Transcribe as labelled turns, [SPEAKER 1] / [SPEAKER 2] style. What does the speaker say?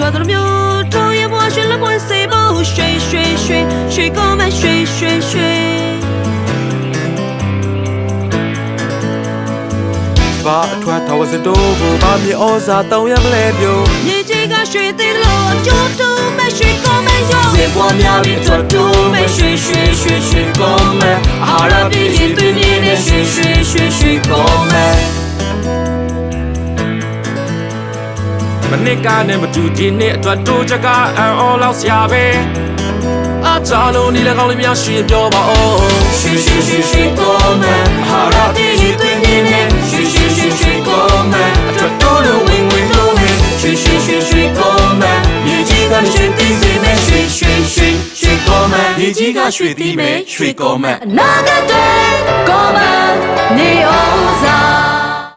[SPEAKER 1] ထွက်သလိုမျိုးတို့ရဲ့ဘဝရွှေလက်ပွင့်စေဖို့ရွှေရွှေရွှေရွှေကောမဲ့ရွှေရွှေရွှေ
[SPEAKER 2] ဘာအထွတ်တော်စတိုးကိုဘာမြေဩဇာတောင်းရမလဲပြို
[SPEAKER 1] မြေကြီးကရွှေသေးလို့အကျိုးတူမဲ့ရွှေကောမဲ့ရော
[SPEAKER 2] ရေပွားများပြီးထွက်တိုးမဲ့ရွှေရွှေရွှေရွှေကောမဲ့အာဟာရပြည့်ရင်သွေးမြင့်တဲ့ရွှေရွှေရွှေရွှေကောမဲ့မနစ်ကနဲ့မတူဒီနေ့အတွက်တိုးချက်ကအန်အော်လောက်ဆရာပဲအားချလို့နေလည်းကောင်းလေးများရှင်ပြောပါဦးရွှေရွှေရွှေရွှေကောမဲ့အာဟာရပြည့်ရင်သွေးမြင့်တဲ့ရွှေရွှေရွှေရွှေကောမဲ့အတွက်တိုးလို့ဝင်ဝင်လို့ဝင်ရွှေရွှေရွှေရွှေကောမဲ့မြေကြီးကရွှေတီးစေမဲ့ရွှေရွှေရွှေရွှေကောမဲ့မြေကြီးကရွှေတီးမဲ့ရွှေကောမဲ့
[SPEAKER 1] အနာဂတ်တွေကောမဲ့နေဩဇာ